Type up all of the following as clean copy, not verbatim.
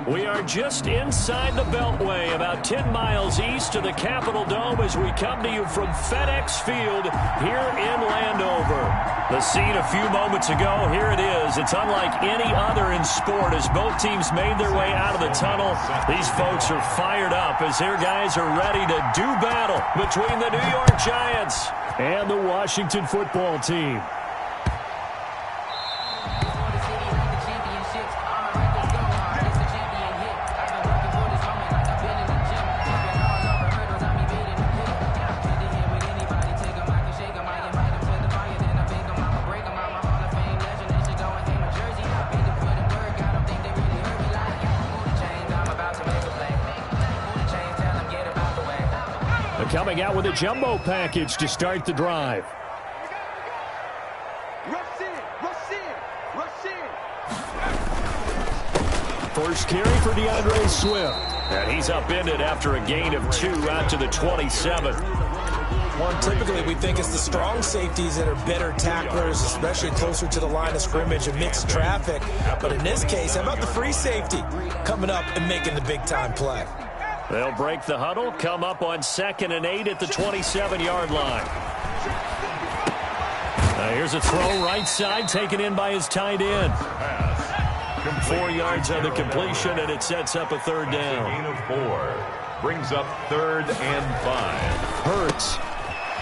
We are just inside the Beltway, about 10 miles east of the Capitol Dome as we come to you from FedEx Field here in Landover. The scene a few moments ago, here it is. It's unlike any other in sport as both teams made their way out of the tunnel. These folks are fired up as their guys are ready to do battle between the New York Giants and the Washington football team. Coming out with a jumbo package to start the drive. First carry for DeAndre Swift. And he's upended after a gain of 2 out to the 27. Well, typically we think it's the strong safeties that are better tacklers, especially closer to the line of scrimmage amidst traffic. But in this case, how about the free safety coming up and making the big-time play? They'll break the huddle, come up on 2nd and 8 at the 27-yard line. Here's a throw right side, taken in by his tight end. 4 yards on the completion, and it sets up a third down. Gain of 4. Brings up 3rd and 5. Hurts.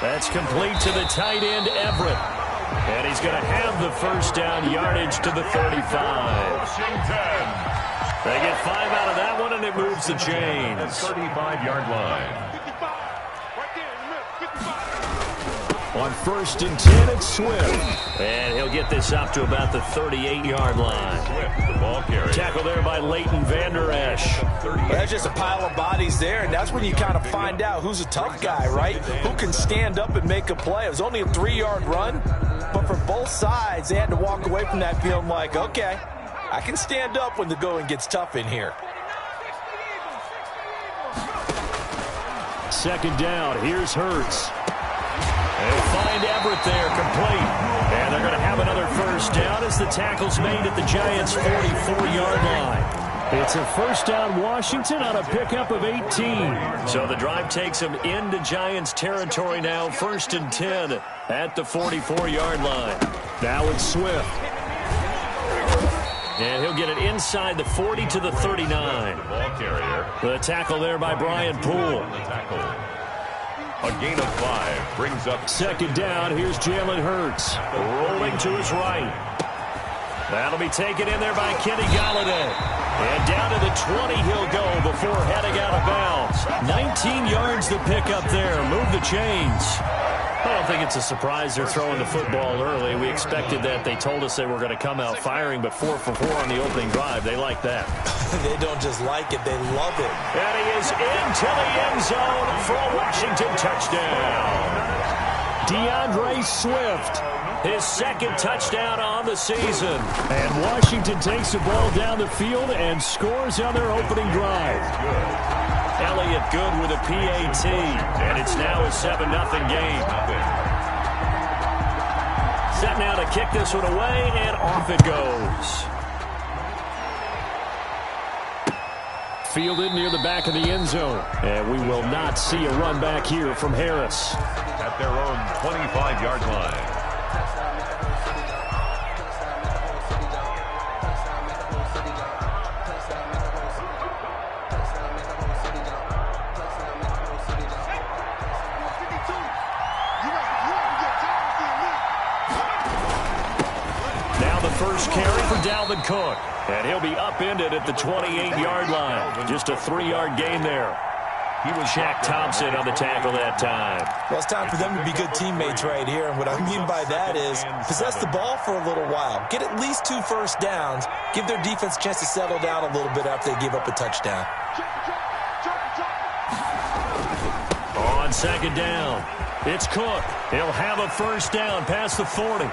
That's complete to the tight end, Everett. And he's going to have the first down yardage to the 35. Washington. They get 5 out of that one, and it moves the chains. 35-yard line. On 1st and 10, it's Swift. And he'll get this up to about the 38-yard line. Swift, the ball carrier. Tackle there by Leighton Vander Esch. That's just a pile of bodies there, and that's when you kind of find out who's a tough guy, right? Who can stand up and make a play. It was only a 3-yard run, but for both sides, they had to walk away from that feeling like, okay, I can stand up when the going gets tough in here. 2nd down, here's Hurts. They'll find Everett there, complete. And they're going to have another first down as the tackle's made at the Giants' 44-yard line. It's a first down Washington on a pickup of 18. So the drive takes them into Giants territory now, 1st and 10 at the 44-yard line. Now it's Swift. And he'll get it inside the 40 to the 39. Ball carrier. The tackle there by Brian Poole. A gain of 5 brings up 2nd down. Here's Jalen Hurts. Rolling to his right. That'll be taken in there by Kenny Galladay. And down to the 20 he'll go before heading out of bounds. 19 yards to pick up there. Move the chains. I don't think it's a surprise they're throwing the football early. We expected that. They told us they were going to come out firing, but 4 for 4 on the opening drive. They like that. They don't just like it, they love it. And he is into the end zone for a Washington touchdown. DeAndre Swift, his 2nd touchdown on the season. And Washington takes the ball down the field and scores on their opening drive. Elliott good with a PAT, and it's now a 7-0 game. Set now to kick this one away, and off it goes. Fielded near the back of the end zone, and we will not see a run back here from Harris. At their own 25-yard line. First carry for Dalvin Cook. And he'll be upended at the 28-yard line. Just a 3-yard gain there. He was Shaq Thompson on the tackle that time. Well, it's time for them to be good teammates right here. And what I mean by that is possess the ball for a little while. Get at least 2 first downs. Give their defense a chance to settle down a little bit after they give up a touchdown. On 2nd down, it's Cook. He'll have a first down past the 40.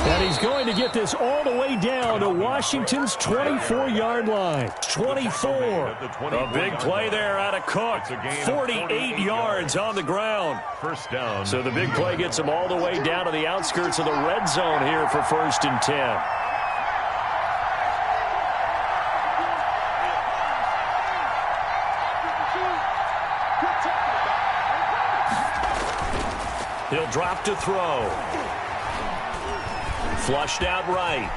And he's going to get this all the way down to Washington's 24-yard line. 24. A big play there out of Cook. 48 yards on the ground. First down. So the big play gets him all the way down to the outskirts of the red zone here for 1st and 10. He'll drop to throw. Flushed out right.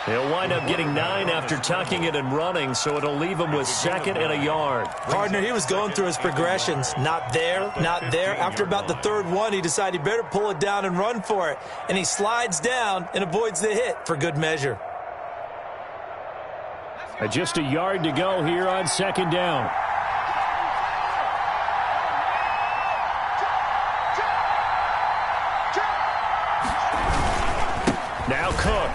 He'll wind up getting 9 after tucking it and running, so it'll leave him with 2nd and a yard. Partner, he was going through his progressions. Not there, not there. After about the 3rd one, he decided he better pull it down and run for it. And he slides down and avoids the hit for good measure. Just a yard to go here on 2nd down. Now Cook.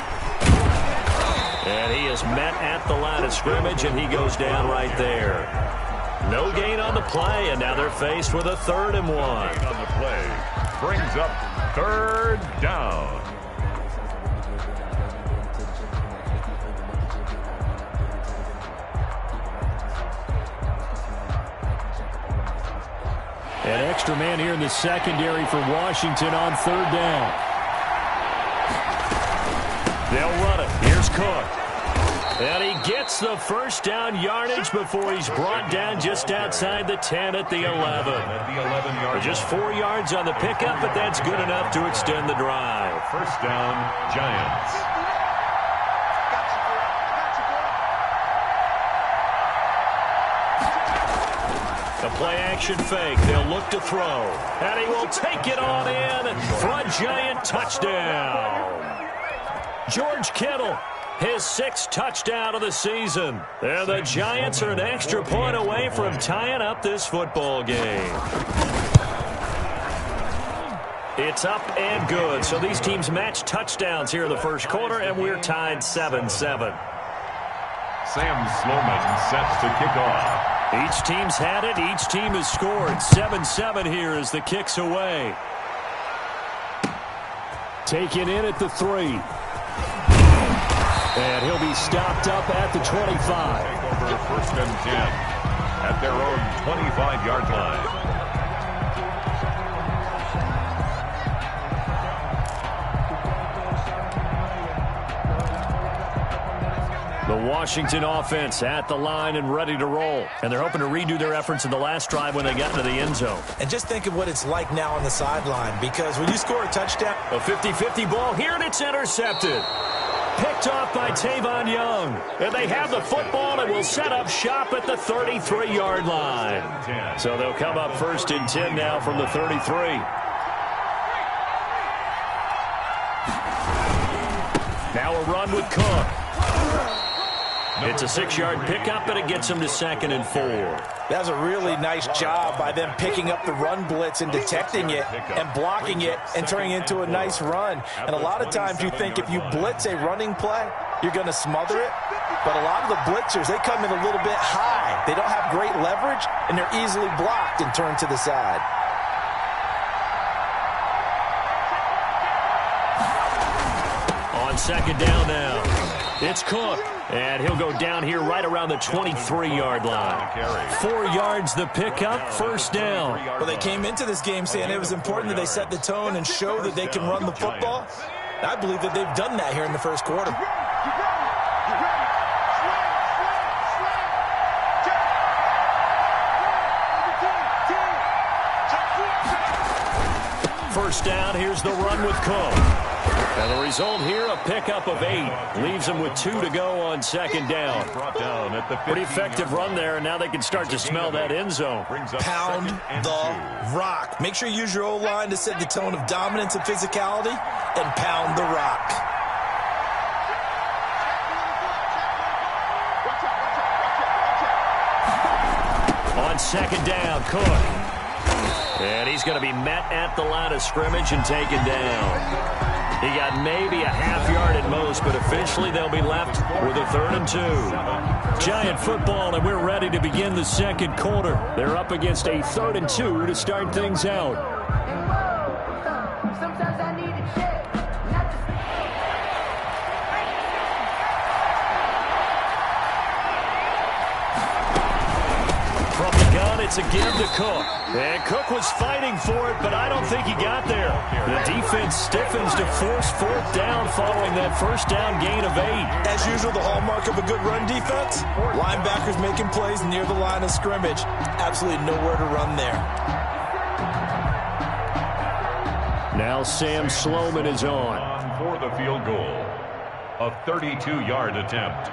And he is met at the line of scrimmage, and he goes down right there. No gain on the play, and now they're faced with a 3rd and 1. On the play brings up 3rd down. An extra man here in the secondary for Washington on 3rd down. They'll run it. Here's Cook. And he gets the 1st down yardage before he's brought down just outside the 10 at the 11. Just 4 yards on the pickup, but that's good enough to extend the drive. 1st down, Giants. The play-action fake. They'll look to throw. And he will take it on in for a Giant touchdown. George Kittle, his 6th touchdown of the season. And the Giants are an extra point away from tying up this football game. It's up and good. So these teams match touchdowns here in the 1st quarter, and we're tied 7-7. Sam Sloman sets to kick off. Each team's had it. Each team has scored. 7-7 here as the kick's away. Taken in at the 3. And he'll be stopped up at the 25. Take over 1st and 10 at their own 25-yard line. The Washington offense at the line and ready to roll. And they're hoping to redo their efforts in the last drive when they got into the end zone. And just think of what it's like now on the sideline, because when you score a touchdown... A 50-50 ball here, and it's intercepted. Picked off by Tavon Young. And they have the football and will set up shop at the 33-yard line. So they'll come up 1st and 10 now from the 33. Now a run with Cook. It's a 6-yard pickup, and it gets them to 2nd and 4. That was a really nice job by them picking up the run blitz and detecting it and blocking it and turning it into a nice run. And a lot of times you think if you blitz a running play, you're going to smother it. But a lot of the blitzers, they come in a little bit high. They don't have great leverage, and they're easily blocked and turned to the side. On 2nd down now, it's Cook. And he'll go down here right around the 23-yard line. 4 yards the pickup, 1st down. Well, they came into this game saying it was important that they set the tone and show that they can run the football. I believe that they've done that here in the 1st quarter. First down, here's the run with Cook. And the result here, a pickup of 8. Leaves them with 2 to go on 2nd down. Pretty effective run there, and now they can start to smell that end zone. Pound the rock. Make sure you use your O-line to set the tone of dominance and physicality, and pound the rock. On 2nd down, Cook. And he's going to be met at the line of scrimmage and taken down. He got maybe a half yard at most, but officially they'll be left with a 3rd and 2. Giant football, and we're ready to begin the 2nd quarter. They're up against a 3rd and 2 to start things out. Sometimes I need a check. From the gun, it's a give to Cook. And Cook was fighting for it, but I don't think he got there. The defense stiffens to force 4th down following that 1st down gain of 8. As usual, the hallmark of a good run defense, linebackers making plays near the line of scrimmage. Absolutely nowhere to run there. Now Sam Sloman is on. For the field goal. A 32-yard attempt.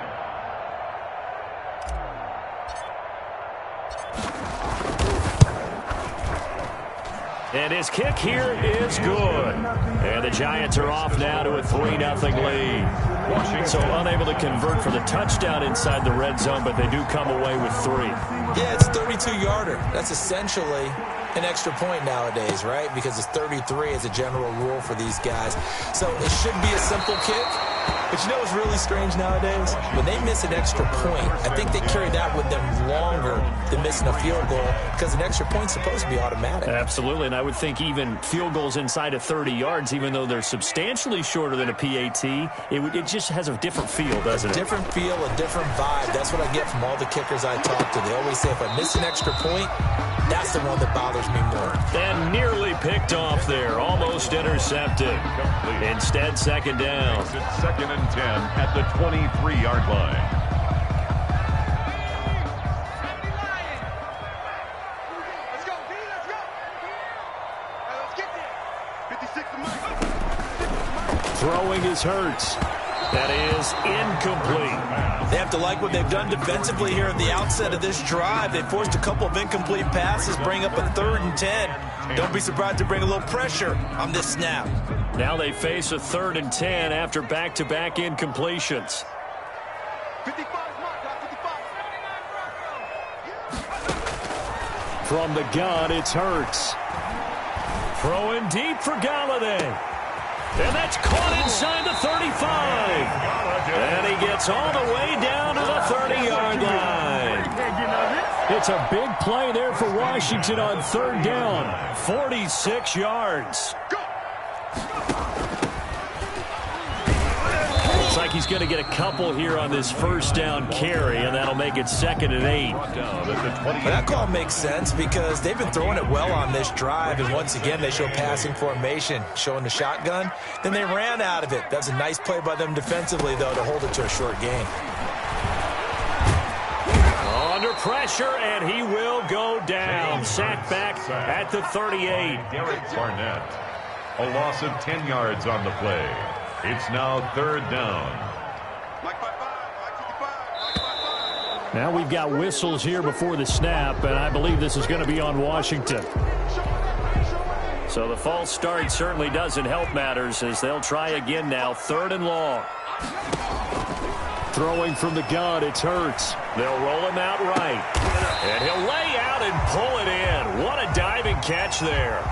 And his kick here is good. And the Giants are off now to a 3-0 lead. So unable to convert for the touchdown inside the red zone, but they do come away with 3. Yeah, it's a 32-yarder. That's essentially an extra point nowadays, right? Because it's 33 as a general rule for these guys. So it should be a simple kick. But you know what's really strange nowadays? When they miss an extra point, I think they carry that with them longer than missing a field goal because an extra point's supposed to be automatic. Absolutely, and I would think even field goals inside of 30 yards, even though they're substantially shorter than a PAT, it just has a different feel, doesn't it? A different feel, a different vibe. That's what I get from all the kickers I talk to. They always say if I miss an extra point, that's the one that bothers me more. And nearly picked off there, almost intercepted. Instead, second down. It's 2nd and 10 at the 23-yard line. Throwing is Hurts. That is incomplete. They have to like what they've done defensively here at the outset of this drive. They forced a couple of incomplete passes, bring up a 3rd and 10. Don't be surprised to bring a little pressure on this snap. Now they face a 3rd and 10 after back-to-back incompletions. From the gun, it's Hurts. Throwing deep for Galladay. And that's caught inside the 35. And he gets all the way down to the 30-yard line. It's a big play there for Washington on 3rd down. 46 yards. Looks like he's going to get a couple here on this 1st down carry, and that'll make it 2nd and 8. That call makes sense because they've been throwing it well on this drive, and once again they show passing formation, showing the shotgun. Then they ran out of it. That's a nice play by them defensively, though, to hold it to a short gain. Under pressure, and he will go down. Sacked back at the 38. Derek Barnett. A loss of 10 yards on the play. It's now 3rd down. Now we've got whistles here before the snap, and I believe this is going to be on Washington. So the false start certainly doesn't help matters as they'll try again now. 3rd and long. Throwing from the gun, it's Hurts. They'll roll him out right. And he'll lay out and pull it in. What a diving catch there.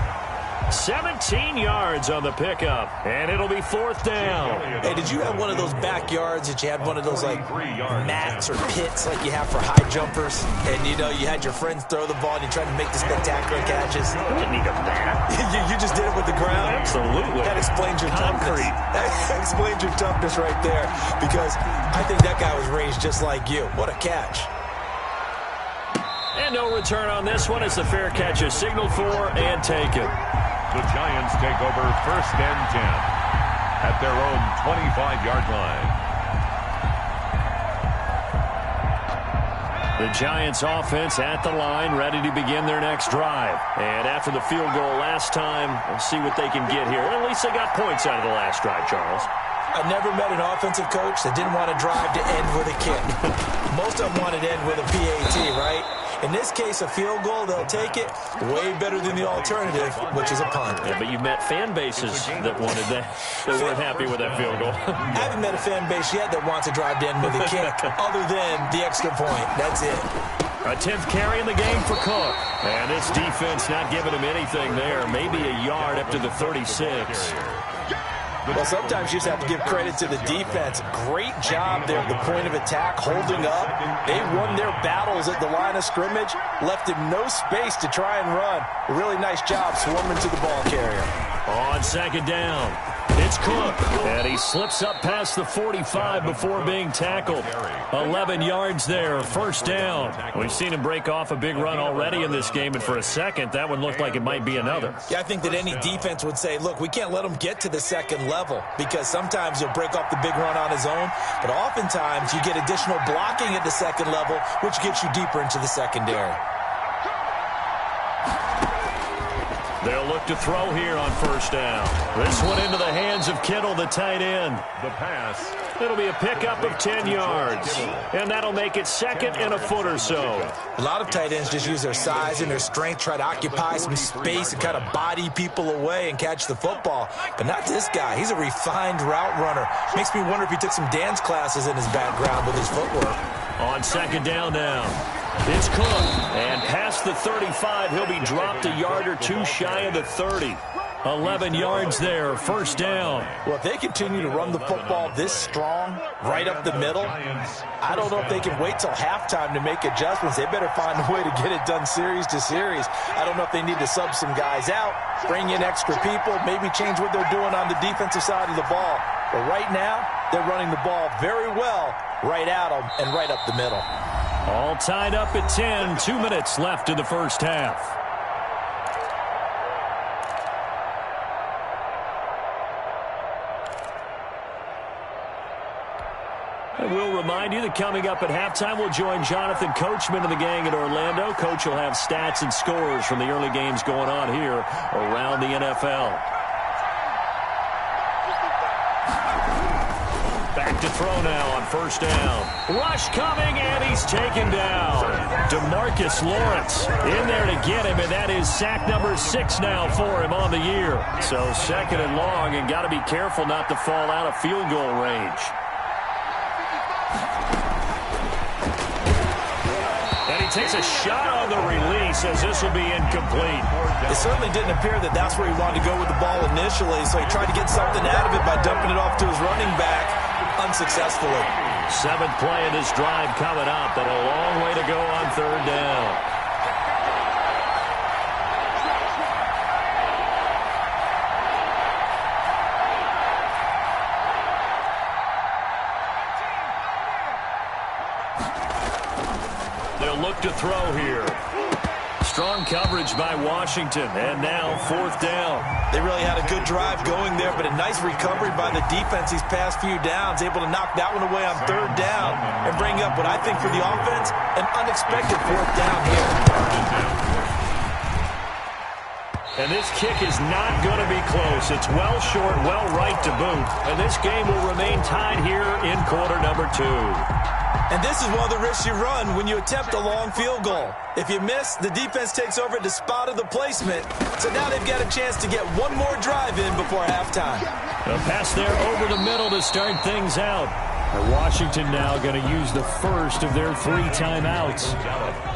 17 yards on the pickup, and it'll be 4th down. Hey, did you have one of those backyards that you had one of those, like, mats or pits like you have for high jumpers? And, you know, you had your friends throw the ball and you tried to make the spectacular catches? I didn't need a mat. you just did it with the ground? Absolutely. That explains your toughness. That explains your toughness right there because I think that guy was raised just like you. What a catch. And no return on this one as the fair catch is signaled for and taken. The Giants take over 1st and 10 at their own 25-yard line. The Giants offense at the line, ready to begin their next drive. And after the field goal last time, we'll see what they can get here. At least they got points out of the last drive, Charles. I never met an offensive coach that didn't want to drive to end with a kick. Most of them wanted to end with a PAT, right? In this case, a field goal, they'll take it. Way better than the alternative, which is a punt. Yeah, but you've met fan bases that wanted that weren't happy with that field goal. I haven't met a fan base yet that wants to drive to end with a kick, other than the extra point. That's it. A 10th carry in the game for Cook. And this defense not giving him anything there. Maybe a yard up to the 36. Well, sometimes you just have to give credit to the defense. Great job there at the point of attack, holding up. They won their battles at the line of scrimmage, left him no space to try and run. A really nice job swarming to the ball carrier. On 2nd down, it's Cook. And he slips up past the 45 before being tackled. 11 yards there, 1st down. We've seen him break off a big run already in this game, and for a second, that one looked like it might be another. Yeah, I think that any defense would say, look, we can't let him get to the 2nd level because sometimes he'll break off the big run on his own, but oftentimes you get additional blocking at the 2nd level, which gets you deeper into the secondary. They'll look to throw here on first down. This one into the hands of Kittle, the tight end. The pass. It'll be a pickup of 10 yards. And that'll make it second and a foot or so. A lot of tight ends just use their size and their strength, try to occupy some space and kind of body people away and catch the football. But not this guy. He's a refined route runner. Makes me wonder if he took some dance classes in his background with his footwork. On second down now. It's Cook. And past the 35, he'll be dropped a yard or two shy of the 30. 11 yards there, first down. Well, if they continue to run the football this strong, right up the middle, I don't know if they can wait till halftime to make adjustments. They better find a way to get it done series to series. I don't know if they need to sub some guys out, bring in extra people, maybe change what they're doing on the defensive side of the ball. But right now, they're running the ball very well right at them and right up the middle. All tied up at 10, 2 minutes left in the first half. And we'll remind you that coming up at halftime, we'll join Jonathan Coachman and the gang at Orlando. Coach will have stats and scores from the early games going on here around the NFL. Back to throw now on first down. Rush coming, and he's taken down. DeMarcus Lawrence in there to get him, and that is sack number 6 now for him on the year. So second and long, and got to be careful not to fall out of field goal range. And he takes a shot on the release as this will be incomplete. It certainly didn't appear that that's where he wanted to go with the ball initially, so he tried to get something out of it by dumping it off to his running back unsuccessfully. 7th play of this drive coming up, but a long way to go on third down. They'll look to throw here. Strong coverage by Washington, and now 4th down. They really had a good drive going there, but a nice recovery by the defense these past few downs, able to knock that one away on third down and bring up what I think for the offense, an unexpected 4th down here. And this kick is not going to be close. It's well short, well right to boot. And this game will remain tied here in quarter number 2. And this is one of the risks you run when you attempt a long field goal. If you miss, the defense takes over at the spot of the placement. So now they've got a chance to get one more drive in before halftime. A pass there over the middle to start things out. Washington now going to use the first of their 3 timeouts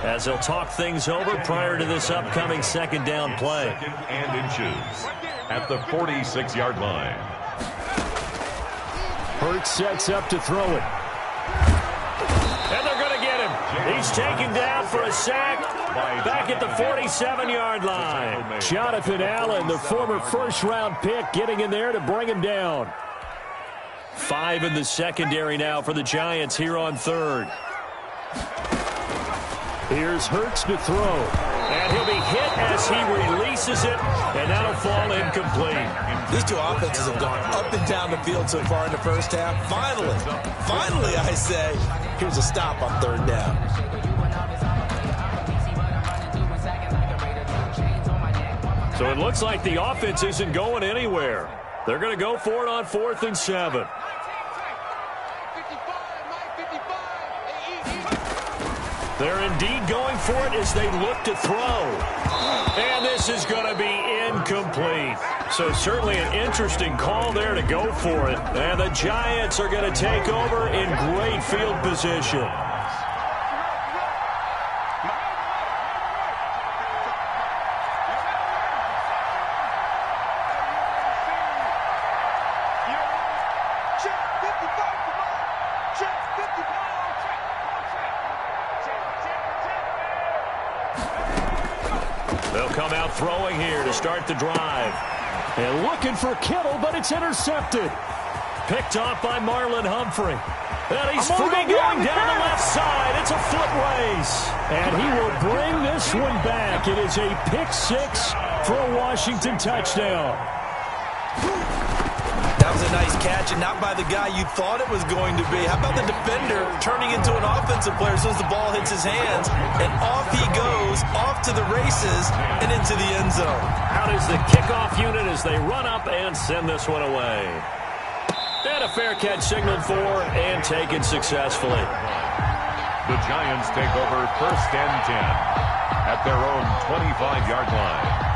as they'll talk things over prior to this upcoming second down play. Second and inches at the 46-yard line. Hurts sets up to throw it. And they're going to get him. He's taken down for a sack back at the 47-yard line. Jonathan Allen, the former first-round pick, getting in there to bring him down. 5 in the secondary now for the Giants here on third. Here's Hurts to throw. And he'll be hit as he releases it, and that'll fall incomplete. These two offenses have gone up and down the field so far in the first half. Finally, I say, here's a stop on third down. So it looks like the offense isn't going anywhere. They're going to go for it on 4th and 7. They're indeed going for it as they look to throw. And this is going to be incomplete. So certainly an interesting call there to go for it. And the Giants are going to take over in great field position. They'll come out throwing here to start the drive. And looking for Kittle, but it's intercepted. Picked off by Marlon Humphrey. And he's free going down the left side. It's a foot race. And he will bring this one back. It is a pick 6 for a Washington touchdown. That was a nice catch, and not by the guy you thought it was going to be. How about the defender turning into an offensive player as soon as the ball hits his hands, and off he goes, off to the races, and into the end zone. Out is the kickoff unit as they run up and send this one away. And a fair catch signaled for and taken successfully. The Giants take over 1st and 10 at their own 25-yard line.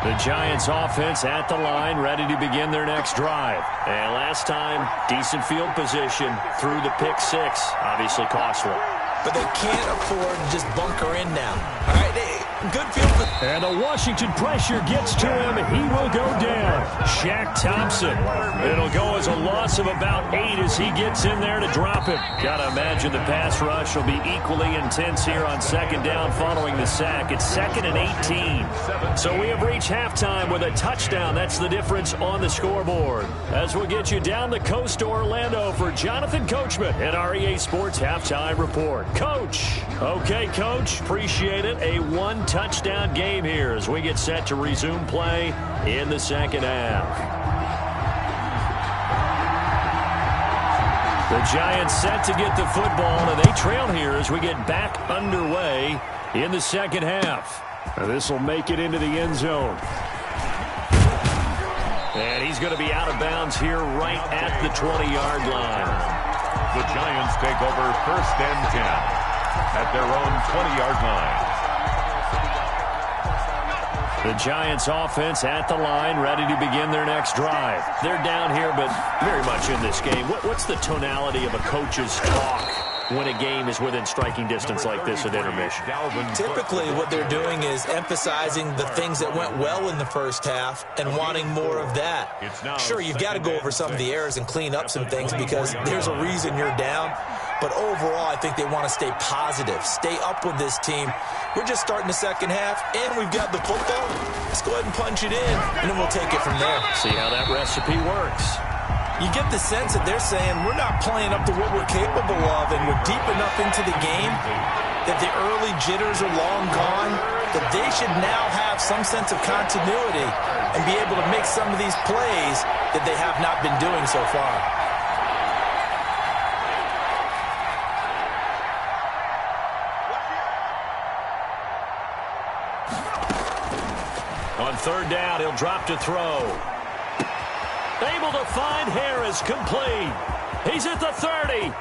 The Giants offense at the line, ready to begin their next drive. And last time, decent field position through the pick six. Obviously costly. But they can't afford to just bunker in now. All right, good field. And the Washington pressure gets to him. He will go down. Shaq Thompson. It'll go as a loss of about 8 as he gets in there to drop it. Gotta imagine the pass rush will be equally intense here on 2nd down following the sack. It's 2nd and 18. So we have reached halftime with a touchdown. That's the difference on the scoreboard. As we'll get you down the coast to Orlando for Jonathan Coachman at our EA Sports Halftime Report. Coach. Okay, Coach. Appreciate it. A 1-touchdown game here as we get set to resume play in the 2nd half. The Giants set to get the football, and they trail here as we get back underway in the 2nd half. This will make it into the end zone. And he's going to be out of bounds here right at the 20-yard line. The Giants take over 1st and 10 at their own 20-yard line. The Giants offense at the line, ready to begin their next drive. They're down here, but very much in this game. What's the tonality of a coach's talk when a game is within striking distance like this at intermission? Typically, what they're doing is emphasizing the things that went well in the first half and wanting more of that. Sure, you've got to go over some of the errors and clean up some things because there's a reason you're down. But overall, I think they want to stay positive, stay up with this team. We're just starting the 2nd half, and we've got the football. Let's go ahead and punch it in, and then we'll take it from there. See how that recipe works. You get the sense that they're saying we're not playing up to what we're capable of, and we're deep enough into the game that the early jitters are long gone, that they should now have some sense of continuity and be able to make some of these plays that they have not been doing so far. On 3rd down, he'll drop to throw. Able to find Harris, complete. He's at the 30,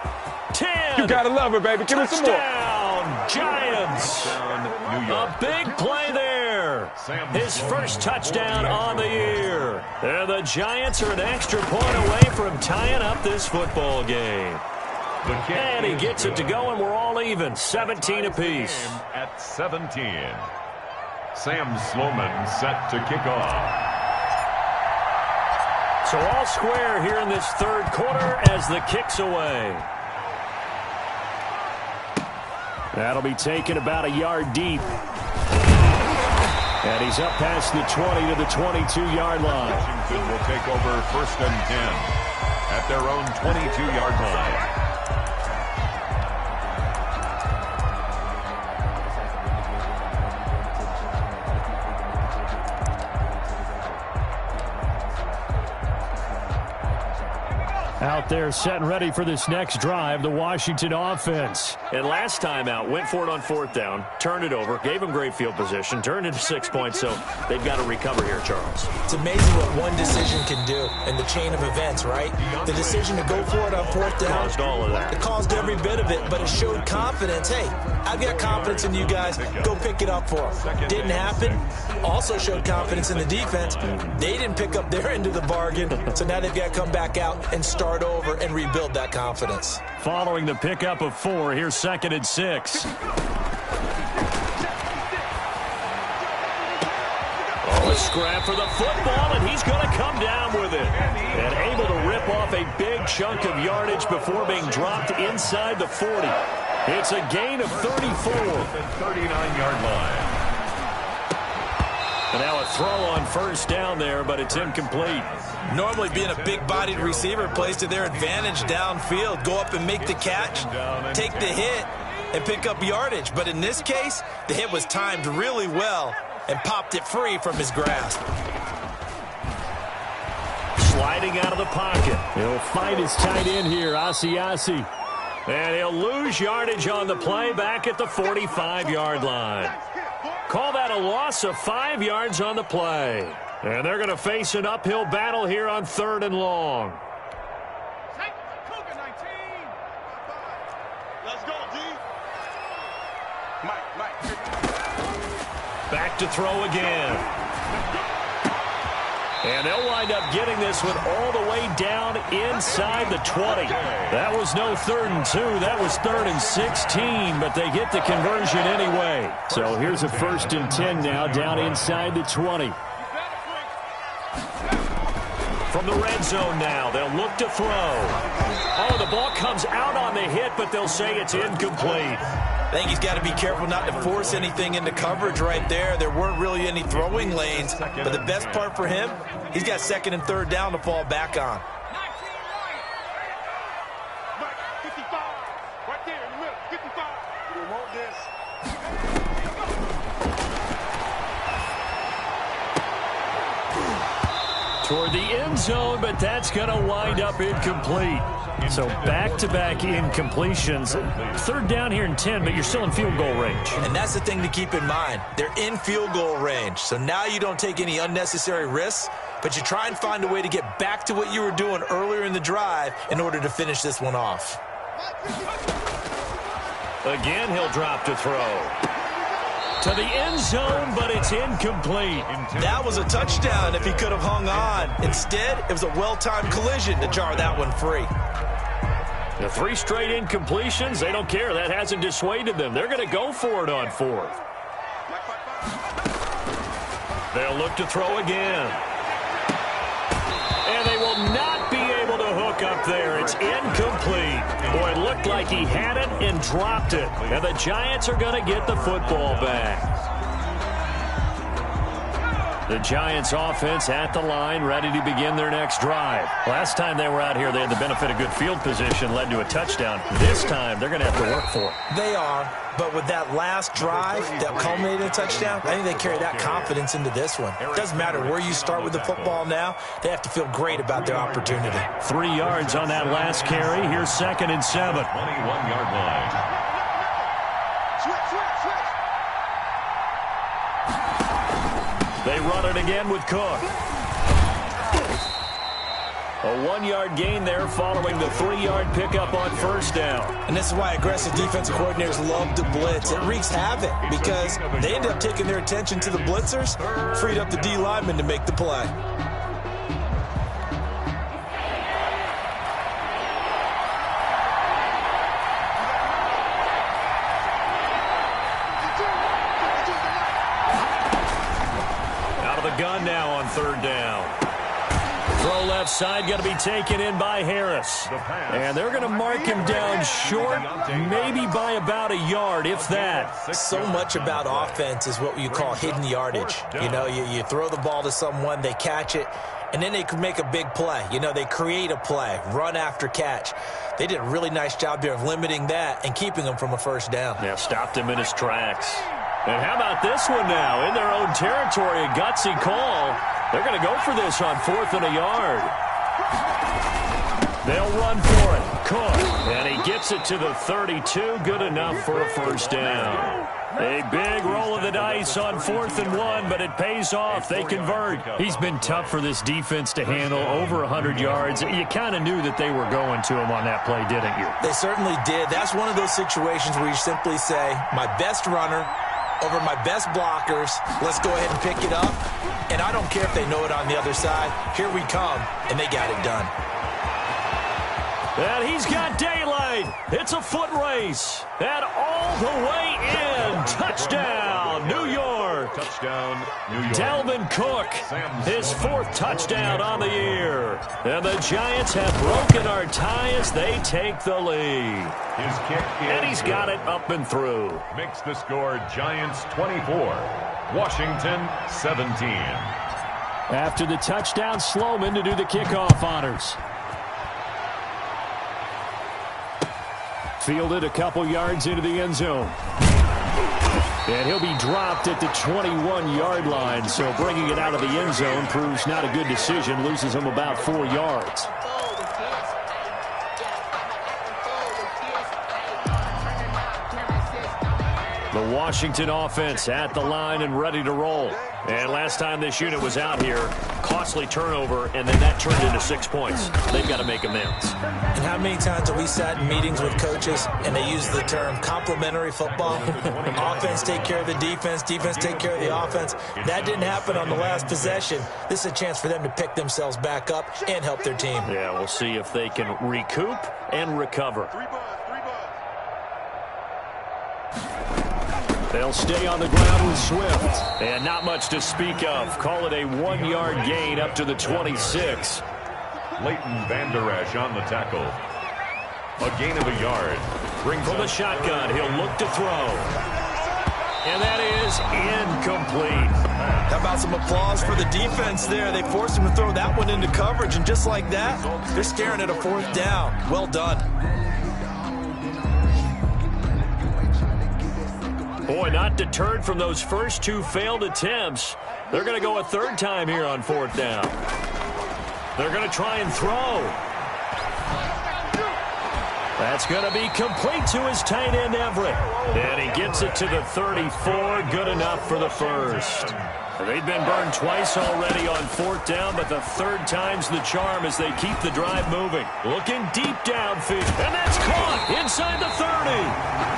10. You gotta love it, baby. Give me some more. Touchdown, Giants. A big play there. His first touchdown on the year. And the Giants are an extra point away from tying up this football game. And he gets it to go, and we're all even, 17 apiece. At 17. Sam Sloman set to kick off. So all square here in this 3rd quarter as the kick's away. That'll be taken about a yard deep. And he's up past the 20 to the 22-yard line. Washington will take over 1st and 10 at their own 22-yard line. Out there set and ready for this next drive, the Washington offense. And last time out, went for it on 4th down, turned it over, gave them great field position, turned into 6 points, so they've got to recover here, Charles. It's amazing what one decision can do in the chain of events, right? The decision to go for it on 4th down. Caused all of that. It caused every bit of it, but it showed confidence. Hey, I've got confidence in you guys. Go pick it up for them. Didn't happen. Also showed confidence in the defense. They didn't pick up their end of the bargain, so now they've got to come back out and start over and rebuild that confidence. Following the pickup of 4, here's 2nd and 6. A scrap for the football, and he's going to come down with it. And able to rip off a big chunk of yardage before being dropped inside the 40. It's a gain of 34. The 39-yard line. And now a throw on 1st down there, but it's incomplete. Normally being a big-bodied receiver plays to their advantage downfield. Go up and make the catch, take the hit, and pick up yardage. But in this case, the hit was timed really well and popped it free from his grasp. Sliding out of the pocket. He'll find his tight end here, Asiasi. And he'll lose yardage on the play back at the 45-yard line. Call that a loss of 5 yards on the play. And they're going to face an uphill battle here on 3rd and long. Back to throw again. And they'll wind up getting this one all the way down inside the 20. That was no 3rd and 2. That was 3rd and 16, but they get the conversion anyway. So here's a 1st and 10 now down inside the 20. From the red zone now, they'll look to throw. Oh, the ball comes out on the hit, but they'll say it's incomplete. I think he's got to be careful not to force anything into coverage right there. There weren't really any throwing lanes, but the best part for him, he's got 2nd and 3rd down to fall back on. Toward the end zone, but that's going to wind up incomplete. So back-to-back incompletions. 3rd down here and 10, but you're still in field goal range. And that's the thing to keep in mind. They're in field goal range. So now you don't take any unnecessary risks, but you try and find a way to get back to what you were doing earlier in the drive in order to finish this one off. Again, he'll drop to throw. To the end zone, but it's incomplete. That was a touchdown if he could have hung on. Instead, it was a well-timed collision to jar that one free. The 3 straight incompletions, they don't care. That hasn't dissuaded them. They're going to go for it on 4th. They'll look to throw again. And they will not be able to hook up there. It's incomplete. Boy, it looked like he had it and dropped it. And the Giants are going to get the football back. The Giants offense at the line, ready to begin their next drive. Last time they were out here, they had the benefit of good field position, led to a touchdown. This time, they're going to have to work for it. They are, but with that last drive that culminated in a touchdown, I think they carry that confidence into this one. It doesn't matter where you start with the football now. They have to feel great about their opportunity. 3 yards on that last carry. Here's 2nd and 7. 21-yard line. They run it again with Cook. A 1-yard gain there following the 3-yard pickup on 1st down. And this is why aggressive defensive coordinators love to blitz. It wreaks havoc because they end up taking their attention to the blitzers, freed up the D lineman to make the play. Gun now on 3rd down. Throw left side, going to be taken in by Harris. And they're going to mark him down short, maybe by about a yard, if that. So much about offense is what you call hidden yardage. You know, you throw the ball to someone, they catch it, and then they can make a big play. You know, they create a play, run after catch. They did a really nice job there of limiting that and keeping him from a 1st down. Yeah, stopped him in his tracks. And how about this one now? In their own territory, a gutsy call. They're going to go for this on 4th and a yard. They'll run for it. Cook. And he gets it to the 32. Good enough for a 1st down. A big roll of the dice on 4th and 1, but it pays off. They convert. He's been tough for this defense to handle, over 100 yards. You kind of knew that they were going to him on that play, didn't you? They certainly did. That's one of those situations where you simply say, my best runner over my best blockers, let's go ahead and pick it up. And I don't care if they know it on the other side. Here we come, and they got it done. And he's got daylight. It's a foot race. And all the way in. Touchdown, New York. Touchdown, New York. Dalvin Cook, his 4th touchdown on the year. And the Giants have broken our tie as they take the lead. His kick is and he's got it up and through. Makes the score Giants 24, Washington 17. After the touchdown, Sloman to do the kickoff honors. Fielded a couple yards into the end zone. And he'll be dropped at the 21-yard line, so bringing it out of the end zone proves not a good decision, loses him about 4 yards. The Washington offense at the line and ready to roll. And last time this unit was out here, costly turnover, and then that turned into 6 points. They've got to make amends. And how many times have we sat in meetings with coaches and they use the term complementary football? Offense take care of the defense, defense take care of the offense. That didn't happen on the last possession. This is a chance for them to pick themselves back up and help their team. Yeah, we'll see if they can recoup and recover. They'll stay on the ground with Swift. And not much to speak of. Call it a 1-yard gain up to the 26. Leighton Vander Esch on the tackle. A gain of a yard. Brings from the shotgun. He'll look to throw. And that is incomplete. How about some applause for the defense there? They forced him to throw that one into coverage, and just like that, they're staring at a 4th down. Well done. Boy, not deterred from those first 2 failed attempts. They're going to go a 3rd time here on 4th down. They're going to try and throw. That's going to be complete to his tight end, Everett. And he gets it to the 34. Good enough for the first. They've been burned twice already on 4th down, but the 3rd time's the charm as they keep the drive moving. Looking deep downfield, and that's caught inside the 30.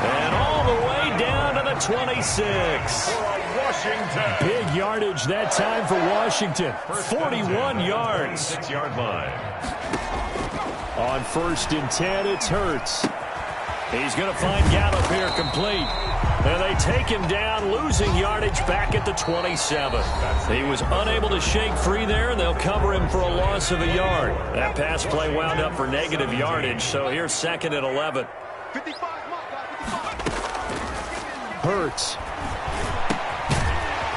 And all the way down to the 26. Washington. Big yardage that time for Washington. 41 yards. 6-yard line. On 1st and 10, it's Hurts. He's going to find Gallup here complete. And they take him down, losing yardage back at the 27. He was unable to shake free there, and they'll cover him for a loss of a yard. That pass play wound up for negative yardage, so here's 2nd and 11. Hurts.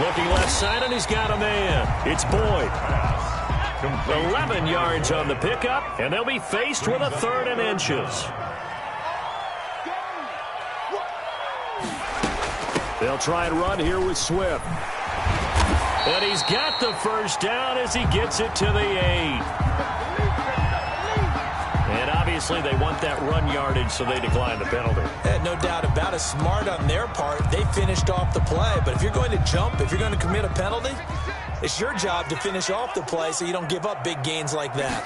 Looking left side, and he's got a man. It's Boyd. 11 yards on the pickup, and they'll be faced with a 3rd and inches. They'll try and run here with Swift. And he's got the 1st down as he gets it to the 8. And obviously they want that run yardage, so they decline the penalty. No doubt about it. Smart on their part. They finished off the play. But if you're going to jump, if you're going to commit a penalty, it's your job to finish off the play so you don't give up big gains like that.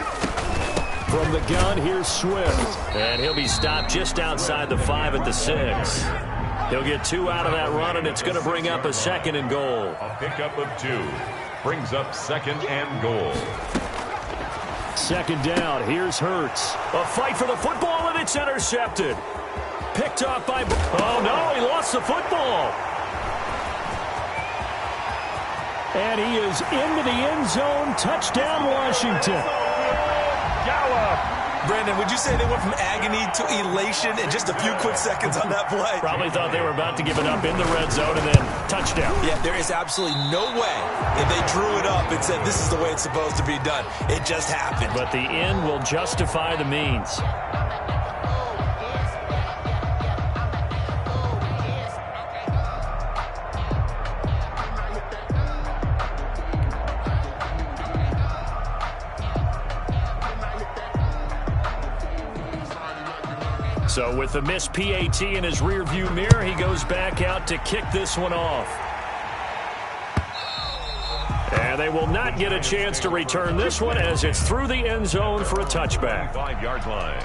From the gun, here's Swift. And he'll be stopped just outside the 5 at the 6. He'll get 2 out of that run, and it's going to bring up a 2nd and goal. A pickup of 2. Brings up 2nd and goal. 2nd down. Here's Hurts. A fight for the football, and it's intercepted. Picked off by... Oh, no, he lost the football. And he is into the end zone. Touchdown, Washington. Gallup. Brandon, would you say they went from agony to elation in just a few quick seconds on that play? Probably thought they were about to give it up in the red zone and then touchdown. Yeah, there is absolutely no way if they drew it up and said this is the way it's supposed to be done. It just happened. But the end will justify the means. So with the missed PAT in his rearview mirror, he goes back out to kick this one off. And they will not get a chance to return this one as it's through the end zone for a touchback. 5-yard line.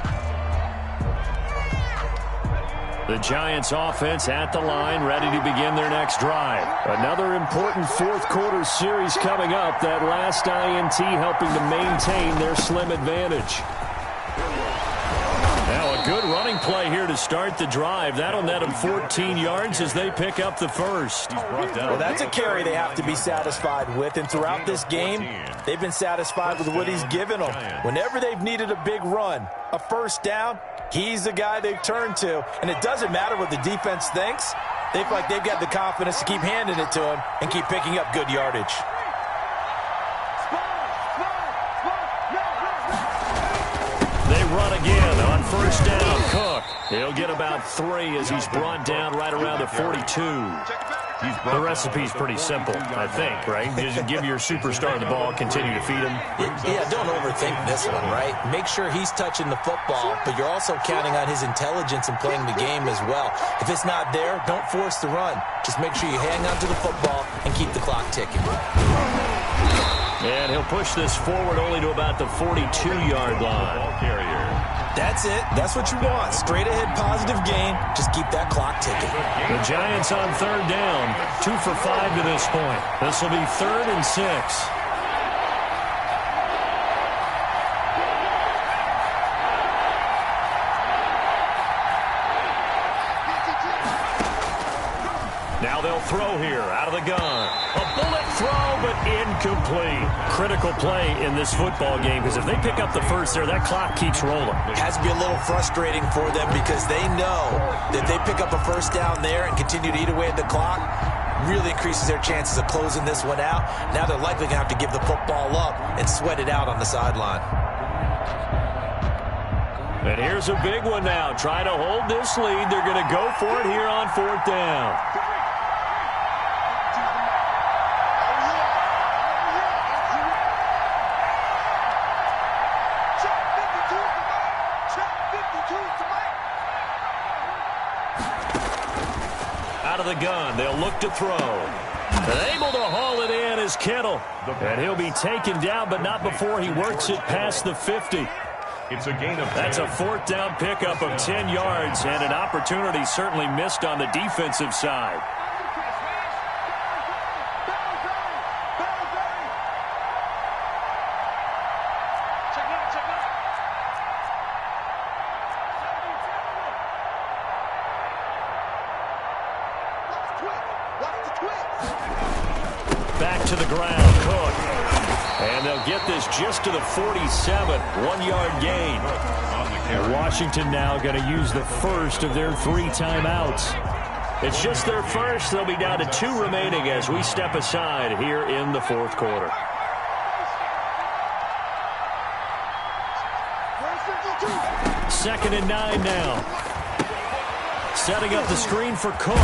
The Giants offense at the line, ready to begin their next drive. Another important 4th quarter series coming up. That last INT helping to maintain their slim advantage. Now a good running play here to start the drive. That'll net them 14 yards as they pick up the 1st. Well, that's a carry they have to be satisfied with. And throughout this game, they've been satisfied with what he's given them. Whenever they've needed a big run, a 1st down, he's the guy they've turned to. And it doesn't matter what the defense thinks. They feel like they've got the confidence to keep handing it to him and keep picking up good yardage. They run again on 1st down. Cook. He'll get about 3 as he's brought down right around the 42. The recipe's pretty simple, I think, right? You just give your superstar the ball, continue to feed him. Yeah, don't overthink this one, right? Make sure he's touching the football, but you're also counting on his intelligence in playing the game as well. If it's not there, don't force the run. Just make sure you hang on to the football and keep the clock ticking. And he'll push this forward only to about the 42-yard line. That's it. That's what you want. Straight ahead positive gain. Just keep that clock ticking. The Giants on 3rd down. 2 for 5 to this point. This will be 3rd and 6. Now they'll throw here out of the gun. A bullet throw, but incomplete. Critical play in this football game because if they pick up the first there, that clock keeps rolling. It has to be a little frustrating for them because they know that if they pick up a first down there and continue to eat away at the clock, really increases their chances of closing this one out. Now they're likely going to have to give the football up and sweat it out on the sideline. And here's a big one now. Trying to hold this lead. They're going to go for it here on 4th down. Out of the gun, they'll look to throw. And able to haul it in is Kittle. And he'll be taken down, but not before he works it past the 50. It's a gain of 10. That's a 4th down pickup of 10 yards, and an opportunity certainly missed on the defensive side. Back to the ground, Cook. And they'll get this just to the 47, 1-yard gain. And Washington now going to use the first of their 3 timeouts. It's just their first. They'll be down to 2 remaining as we step aside here in the 4th quarter. Second and 9 now. Setting up the screen for Cook.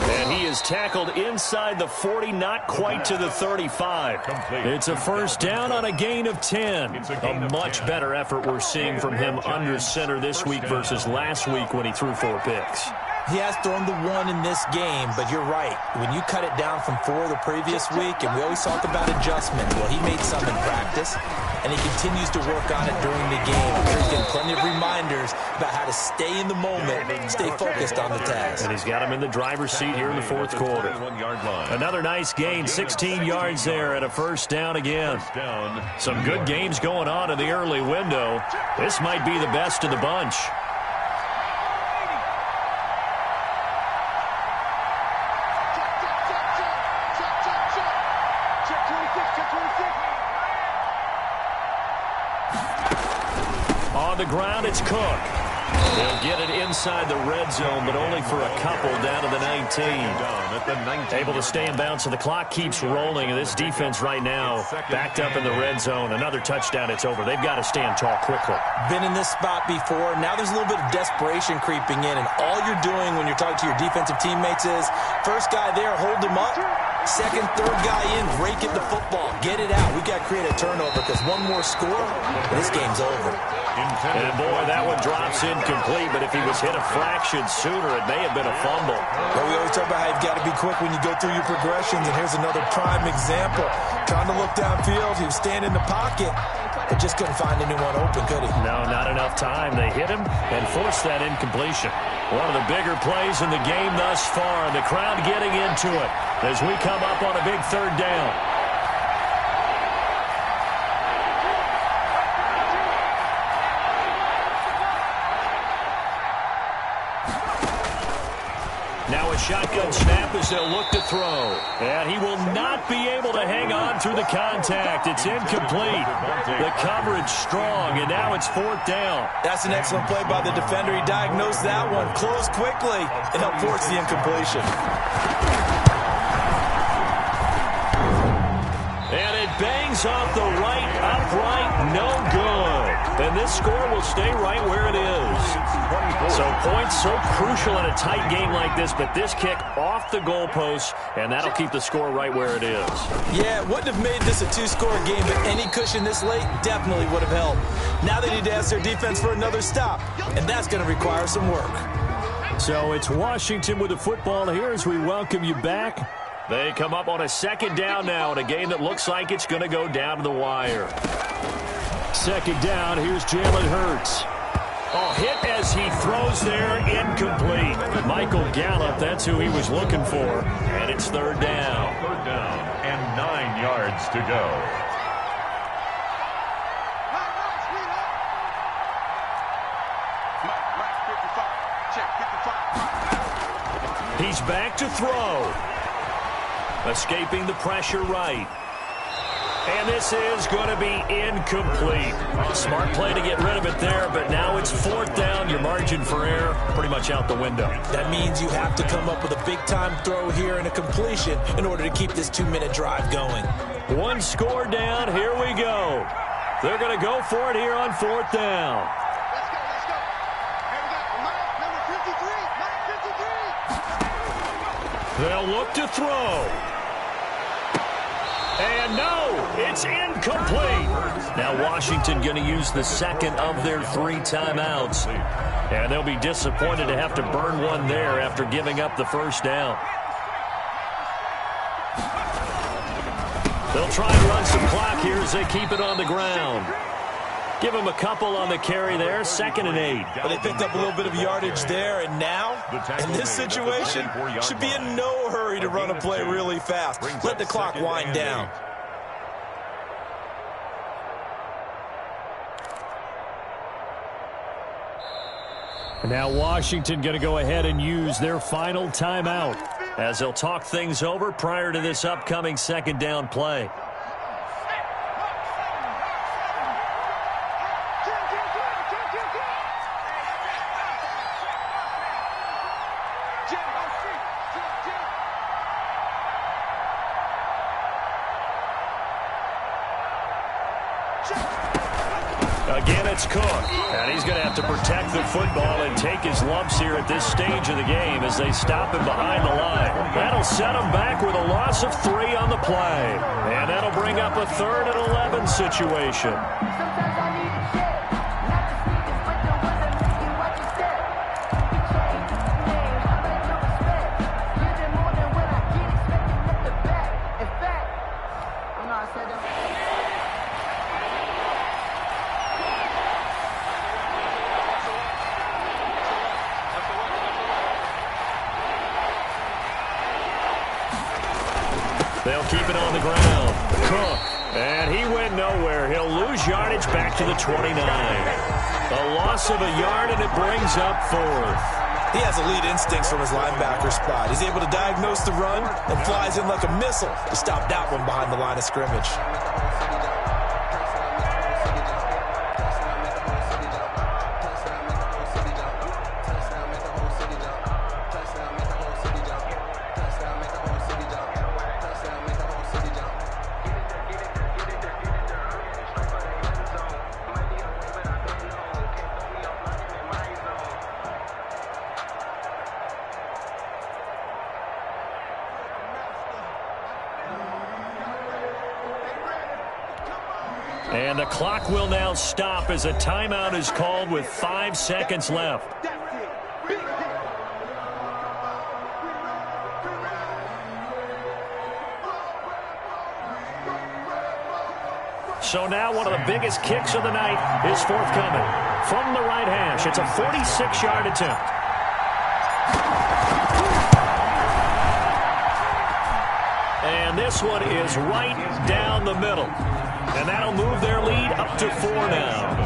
And he is tackled inside the 40, not quite to the 35. It's a first down on a gain of 10. A much better effort we're seeing from him under center this week versus last week when he threw 4 picks. He has thrown the 1 in this game, but you're right. When you cut it down from 4 the previous week, and we always talk about adjustments, well, he made some in practice, and he continues to work on it during the game. There's been plenty of reminders about how to stay in the moment, stay focused on the task. And he's got him in the driver's seat here in the 4th quarter. Another nice gain, 16 yards there and a first down again. Some good games going on in the early window. This might be the best of the bunch. On the ground, it's Cook. They'll get it inside the red zone, but only for a couple down to the 19. Able to stay in bounds, so the clock keeps rolling. And this defense right now backed up in the red zone. Another touchdown, it's over. They've got to stand tall quickly. Been in this spot before. Now there's a little bit of desperation creeping in, and all you're doing when you're talking to your defensive teammates is first guy there, hold him up. Second, third guy in, break it the football. Get it out. We got to create a turnover because one more score, this game's over. And boy, that one drops incomplete, but if he was hit a fraction sooner, it may have been a fumble. Well, we always talk about how you've got to be quick when you go through your progressions, and here's another prime example. Trying to look downfield, he was standing in the pocket, but just couldn't find anyone open, could he? No, not enough time. They hit him and forced that incompletion. One of the bigger plays in the game thus far, and the crowd getting into it as we come up on a big 3rd down. Now a shotgun snap as they'll look to throw. And he will not be able to hang on through the contact. It's incomplete. The coverage strong, and now it's 4th down. That's an excellent play by the defender. He diagnosed that one, closed quickly, and helped force the incompletion. And it bangs off the right upright, no good. and this score will stay right where it is. So points so crucial in a tight game like this, but this kick off the goalpost, and that'll keep the score right where it is. Yeah, it wouldn't have made this a 2-score game, but any cushion this late definitely would have helped. Now they need to ask their defense for another stop, and that's going to require some work. So it's Washington with the football here as we welcome you back. They come up on a second down now in a game that looks like it's going to go down to the wire. Second down, here's Jalen Hurts. Oh, hit as he throws there, incomplete. Michael Gallup, that's who he was looking for. And it's third down. Third down and 9 yards to go. He's back to throw. Escaping the pressure right. And this is going to be incomplete. Smart play to get rid of it there, but now it's fourth down. Your margin for error pretty much out the window. That means you have to come up with a big-time throw here and a completion in order to keep this 2-minute drive going. One score down. Here we go. They're going to go for it here on fourth down. Let's go. Here we go. Number 53. They'll look to throw. And no, it's incomplete. Now Washington going to use the second of their 3 timeouts. And they'll be disappointed to have to burn one there after giving up the first down. They'll try and run some clock here as they keep it on the ground. Give them a couple on the carry there, 2nd and 8. But they picked up a little bit of yardage there, and now, in this situation, should be in no hurry to run a play really fast. Let the clock wind down. Now Washington going to go ahead and use their final timeout as they'll talk things over prior to this upcoming second down play. Again, it's Cook, and he's going to have to protect the football and take his lumps here at this stage of the game as they stop him behind the line. That'll set him back with a loss of 3 on the play, and that'll bring up a 3rd and 11 situation. They'll keep it on the ground. Cook, and he went nowhere. He'll lose yardage back to the 29. A loss of a yard, and it brings up 4th. He has elite instincts from his linebacker spot. He's able to diagnose the run and flies in like a missile to stop that one behind the line of scrimmage. And the clock will now stop as a timeout is called with 5 seconds left. So now one of the biggest kicks of the night is forthcoming. From the right hash, it's a 46-yard attempt. And this one is right down the middle. And that'll move their lead up to 4 now.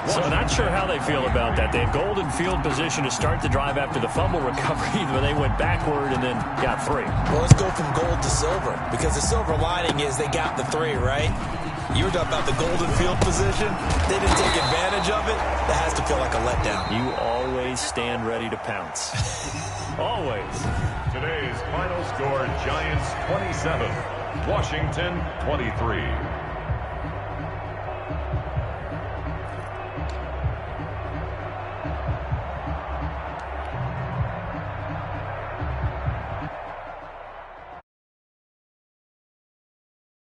So not sure how they feel about that. They had golden field position to start the drive after the fumble recovery, but they went backward and then got 3. Well, let's go from gold to silver, because the silver lining is they got the 3, right? You were talking about the golden field position. They didn't take advantage of it. That has to feel like a letdown. You always stand ready to pounce. Always. Today's final score, Giants 27, Washington 23.